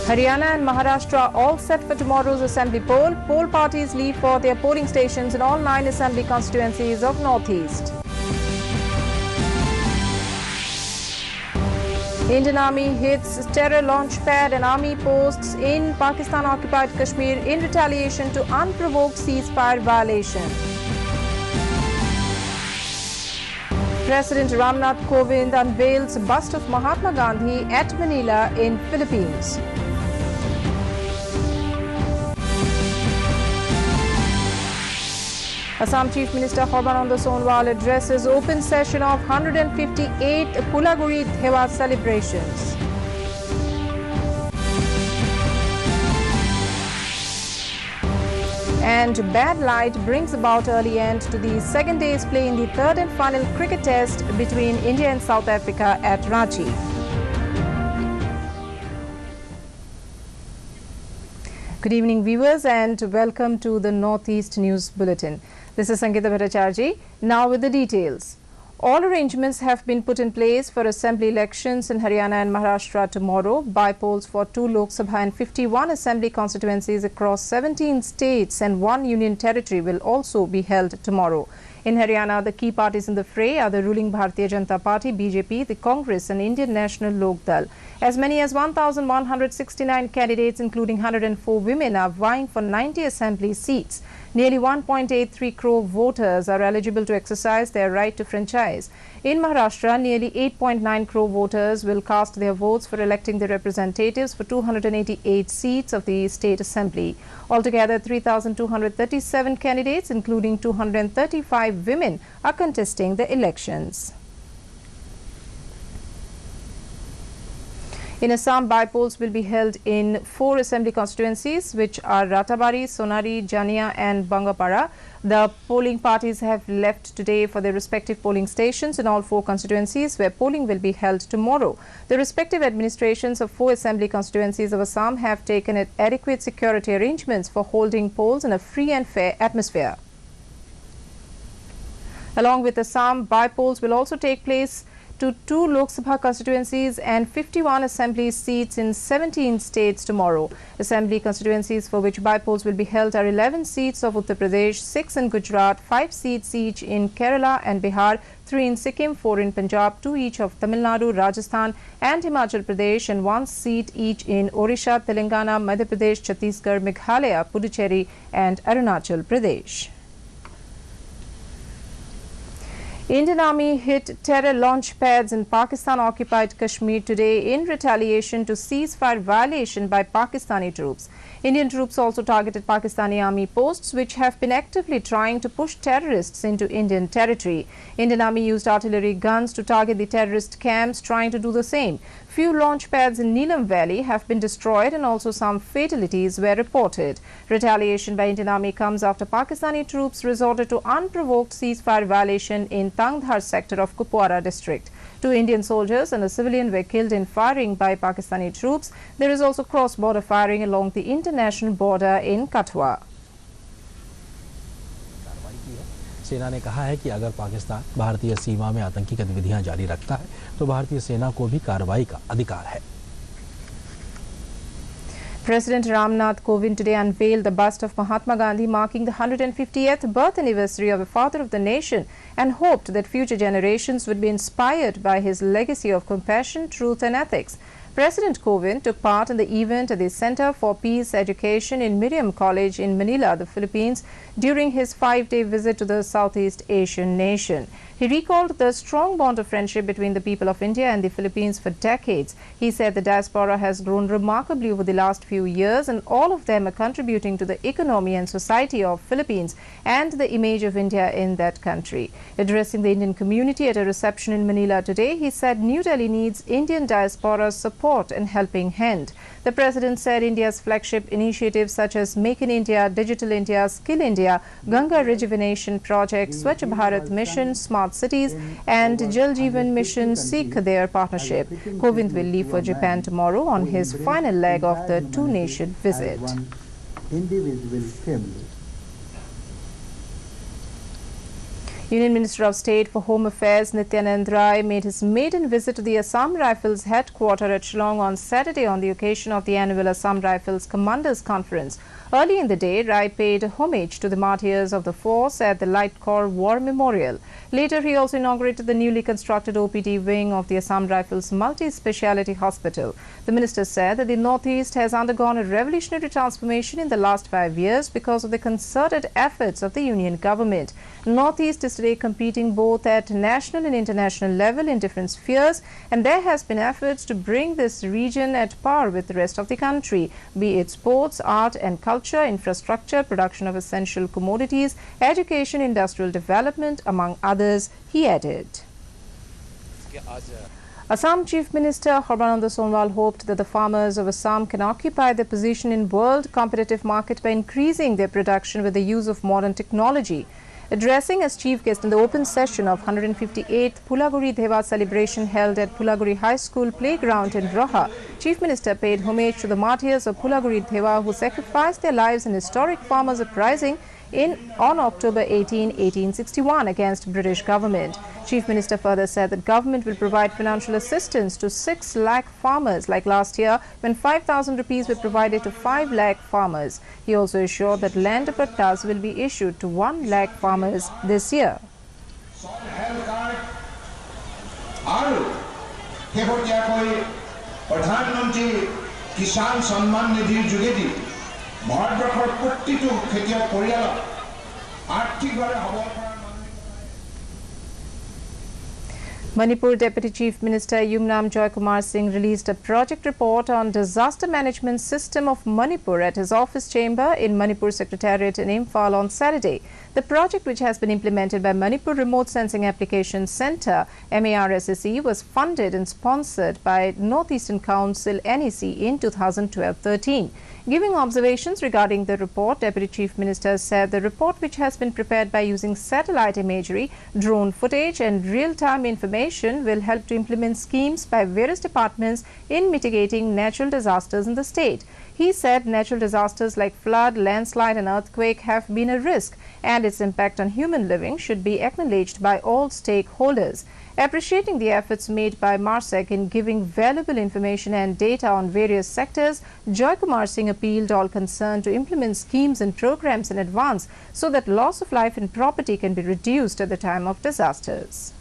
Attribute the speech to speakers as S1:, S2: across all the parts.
S1: Haryana and Maharashtra all set for tomorrow's assembly poll. Poll parties leave for their polling stations in all 9 assembly constituencies of Northeast. Indian Army hits terror launch pad and army posts in Pakistan-occupied Kashmir in retaliation to unprovoked ceasefire violation. President Ramnath Kovind unveils bust of Mahatma Gandhi at Manila in Philippines. Assam Chief Minister Sarbananda Sonowal addresses open session of 158th Kulaguri Thewa celebrations. And bad light brings about early end to the second day's play in the third and final cricket test between India and South Africa at Ranchi. Good evening, viewers, and welcome to the Northeast News Bulletin. This is Sangeeta Bhattacharjee. Now with the details. All arrangements have been put in place for assembly elections in Haryana and Maharashtra tomorrow. By-polls for 2 Lok Sabha and 51 assembly constituencies across 17 states and 1 union territory will also be held tomorrow. In Haryana, the key parties in the fray are the ruling Bharatiya Janata Party, BJP, the Congress and Indian National Lok Dal. As many as 1,169 candidates, including 104 women, are vying for 90 assembly seats. Nearly 1.83 crore voters are eligible to exercise their right to franchise. In Maharashtra, nearly 8.9 crore voters will cast their votes for electing the representatives for 288 seats of the state assembly. Altogether, 3,237 candidates, including 235 women, are contesting the elections. In Assam, by-polls will be held in 4 assembly constituencies, which are Ratabari, Sonari, Jania and Bangapara. The polling parties have left today for their respective polling stations in all 4 constituencies, where polling will be held tomorrow. The respective administrations of 4 assembly constituencies of Assam have taken adequate security arrangements for holding polls in a free and fair atmosphere. Along with Assam, by-polls will also take place to 2 Lok Sabha constituencies and 51 assembly seats in 17 states tomorrow. Assembly constituencies for which by-polls will be held are 11 seats of Uttar Pradesh, 6 in Gujarat, 5 seats each in Kerala and Bihar, 3 in Sikkim, 4 in Punjab, 2 each of Tamil Nadu, Rajasthan and Himachal Pradesh, and 1 seat each in Odisha, Telangana, Madhya Pradesh, Chhattisgarh, Meghalaya, Puducherry and Arunachal Pradesh. Indian Army hit terror launch pads in Pakistan-occupied Kashmir today in retaliation to ceasefire violation by Pakistani troops. Indian troops also targeted Pakistani army posts, which have been actively trying to push terrorists into Indian territory. Indian Army used artillery guns to target the terrorist camps, trying to do the same. Few launch pads in Neelam Valley have been destroyed and also some fatalities were reported. Retaliation by Indian Army comes after Pakistani troops resorted to unprovoked ceasefire violation in Tangdhar sector of Kupwara district. 2 Indian soldiers and a civilian were killed in firing by Pakistani troops. There is also cross-border firing along the international border in Kathua.
S2: सेना ने कहा है कि अगर पाकिस्तान भारतीय सीमा में आतंकी गतिविधियां जारी रखता है तो भारतीय सेना को भी कार्रवाई का अधिकार है.
S1: President Ramnath Kovind today unveiled the bust of Mahatma Gandhi, marking the 150th birth anniversary of the father of the nation, and hoped that future generations would be inspired by his legacy of compassion, truth and ethics. President Kovind took part in the event at the Center for Peace Education in Miriam College in Manila, the Philippines, during his 5-day visit to the Southeast Asian nation. He recalled the strong bond of friendship between the people of India and the Philippines for decades. He said the diaspora has grown remarkably over the last few years, and all of them are contributing to the economy and society of Philippines and the image of India in that country. Addressing the Indian community at a reception in Manila today, he said New Delhi needs Indian diaspora's support and helping hand. The president said India's flagship initiatives such as Make in India, Digital India, Skill India, Ganga Rejuvenation Project, Swachh Bharat Mission, Smart Cities and Jal Jeevan Mission seek their partnership. Kovind will leave for Japan tomorrow on his final leg of the two-nation visit. Union Minister of State for Home Affairs Nityanand Rai made his maiden visit to the Assam Rifles headquarters at Shillong on Saturday on the occasion of the annual Assam Rifles Commanders Conference. Early in the day, Rai paid homage to the martyrs of the force at the Light Corps War Memorial. Later, he also inaugurated the newly constructed OPD wing of the Assam Rifles Multi-Speciality Hospital. The minister said that the Northeast has undergone a revolutionary transformation in the last 5 years because of the concerted efforts of the Union government. Northeast is today competing both at national and international level in different spheres, and there has been efforts to bring this region at par with the rest of the country, be it sports, art and culture, infrastructure, production of essential commodities, education, industrial development, among others, he added. Assam Chief Minister Sarbananda Sonowal hoped that the farmers of Assam can occupy their position in world competitive market by increasing their production with the use of modern technology. Addressing as chief guest in the open session of 158th Phulaguri Deva celebration held at Phulaguri High School playground in Roha, Chief Minister paid homage to the martyrs of Phulaguri Deva who sacrificed their lives in historic farmers' uprising on October 18, 1861 against British government. Chief Minister further said that government will provide financial assistance to 6 lakh farmers like last year when 5,000 rupees were provided to 5 lakh farmers. He also assured that land pattas will be issued to 1 lakh farmers this year. Manipur Deputy Chief Minister Yumnam Joykumar Singh released a project report on disaster management system of Manipur at his office chamber in Manipur Secretariat in Imphal on Saturday. The project, which has been implemented by Manipur Remote Sensing Application Centre (MARSSE), was funded and sponsored by Northeastern Council (NEC) in 2012-13. Giving observations regarding the report, Deputy Chief Minister said the report, which has been prepared by using satellite imagery, drone footage and real-time information, will help to implement schemes by various departments in mitigating natural disasters in the state. He said natural disasters like flood, landslide and earthquake have been a risk, and its impact on human living should be acknowledged by all stakeholders. Appreciating the efforts made by MARSEC in giving valuable information and data on various sectors, Joykumar Singh appealed all concerned to implement schemes and programs in advance so that loss of life and property can be reduced at the time of disasters.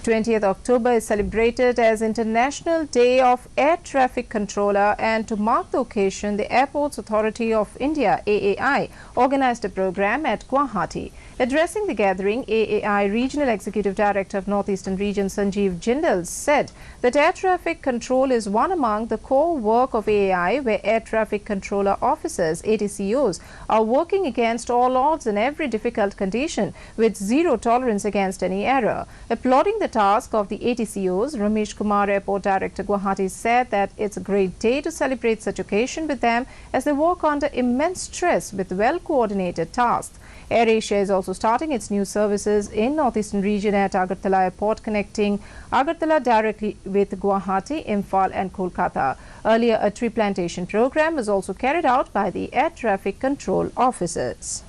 S1: 20th October is celebrated as International Day of Air Traffic Controller, and to mark the occasion, the Airports Authority of India (AAI) organized a program at Guwahati. Addressing the gathering, AAI Regional Executive Director of Northeastern Region Sanjeev Jindal said that air traffic control is one among the core work of AAI, where air traffic controller officers (ATCOs) are working against all odds in every difficult condition with zero tolerance against any error. Applauding the task of the ATCOs, Ramesh Kumar, Airport Director Guwahati, said that it's a great day to celebrate such occasion with them as they work under immense stress with well-coordinated tasks. AirAsia is also starting its new services in Northeastern region at Agartala Airport, connecting Agartala directly with Guwahati, Imphal and Kolkata. Earlier, a tree plantation program was also carried out by the air traffic control officers.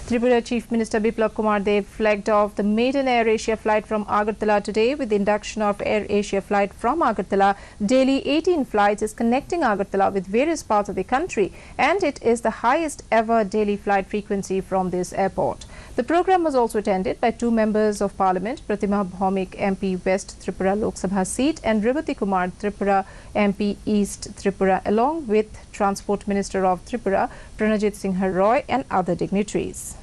S1: Tripura Chief Minister Biplab Kumar Dev flagged off the maiden AirAsia flight from Agartala today. With the induction of AirAsia flight from Agartala, daily 18 flights is connecting Agartala with various parts of the country, and it is the highest ever daily flight frequency from this airport. The program was also attended by 2 members of Parliament, Pratima Bhaumik, MP West Tripura Lok Sabha seat, and Revati Kumar, Tripura MP East Tripura, along with Transport Minister of Tripura, Pranajit Singh Roy, and other dignitaries.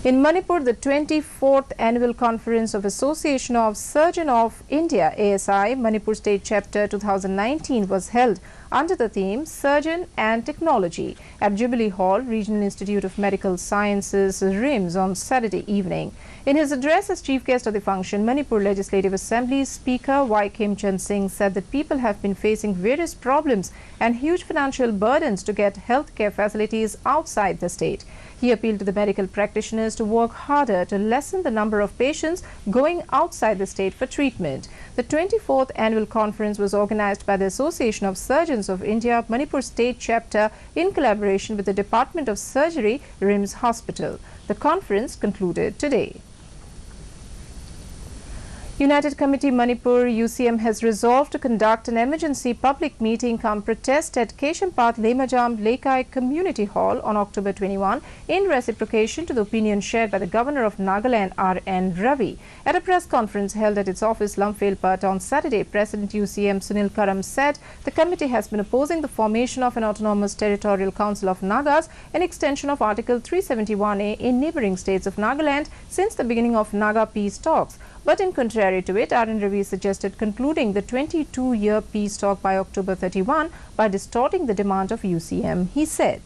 S1: In Manipur, the 24th Annual Conference of Association of Surgeons of India (ASI) Manipur State Chapter 2019 was held under the theme Surgeon and Technology at Jubilee Hall, Regional Institute of Medical Sciences, RIMS, on Saturday evening. In his address as chief guest of the function, Manipur Legislative Assembly Speaker Y. Kim Chand Singh said that people have been facing various problems and huge financial burdens to get healthcare facilities outside the state. He appealed to the medical practitioners to work harder to lessen the number of patients going outside the state for treatment. The 24th Annual Conference was organized by the Association of Surgeons Surgeons of India, Manipur State Chapter, in collaboration with the Department of Surgery, RIMS Hospital. The conference concluded today. United Committee Manipur UCM has resolved to conduct an emergency public meeting cum protest at Keshampath Lemajam Lekai Community Hall on October 21 in reciprocation to the opinion shared by the Governor of Nagaland R.N. Ravi. At a press conference held at its office Lumfelpat on Saturday, President UCM Sunil Karam said the committee has been opposing the formation of an autonomous territorial council of Nagas, an extension of Article 371A in neighbouring states of Nagaland since the beginning of Naga peace talks. But in contrary to it, R.N. Ravi suggested concluding the 22-year peace talk by October 31 by distorting the demand of UCM. He said,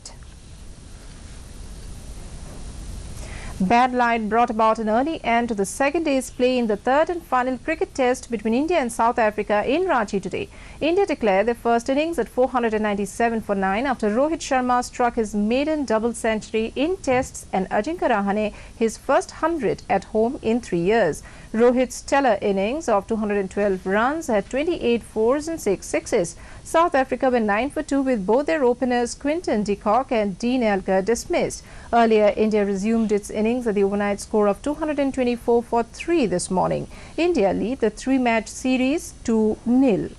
S1: bad light brought about an early end to the second day's play in the third and final cricket test between India and South Africa in Ranchi today. India declared their first innings at 497 for 9 after Rohit Sharma struck his maiden double century in tests and Ajinkya Rahane his first 100 at home in 3 years. Rohit's stellar innings of 212 runs had 28 fours and 6 sixes. South Africa were 9 for 2 with both their openers Quinton de Kock and Dean Elgar dismissed. Earlier, India resumed its innings at the overnight score of 224 for 3 this morning. India lead the 3-match series 2-0.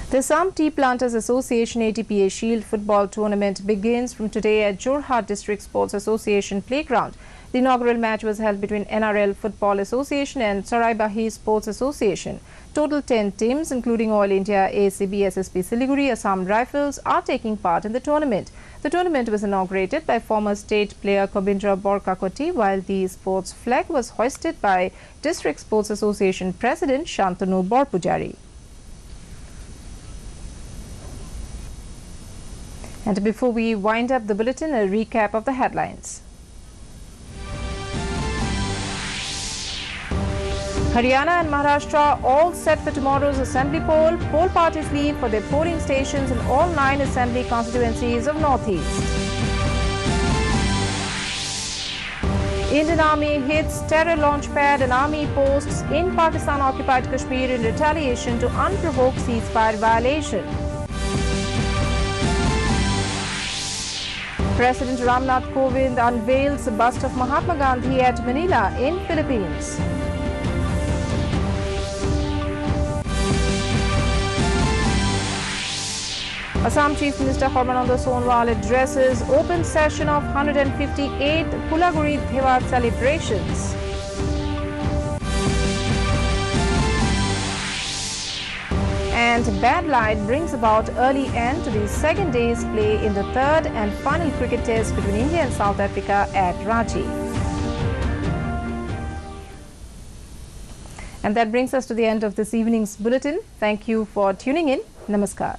S1: The Assam Tea Planters Association ATPA Shield Football Tournament begins from today at Jorhat District Sports Association Playground. The inaugural match was held between NRL Football Association and Saraibahi Sports Association. Total 10 teams, including Oil India, ACB, SSB Siliguri, Assam Rifles, are taking part in the tournament. The tournament was inaugurated by former state player Kobindra Borkakoti, while the sports flag was hoisted by District Sports Association President Shantanu Borpujari. And before we wind up the bulletin, a recap of the headlines. Haryana and Maharashtra all set for tomorrow's assembly poll. Poll parties leave for their polling stations in all 9 assembly constituencies of Northeast. Indian Army hits terror launchpad and army posts in Pakistan-occupied Kashmir in retaliation to unprovoked ceasefire violation. President Ramnath Kovind unveils a bust of Mahatma Gandhi at Manila in Philippines. Assam Chief Minister Sarbananda Sonowal addresses open session of 158th Kulaguri Dhevat celebrations. And bad light brings about early end to the second day's play in the third and final cricket test between India and South Africa at Ranchi. And that brings us to the end of this evening's bulletin. Thank you for tuning in. Namaskar.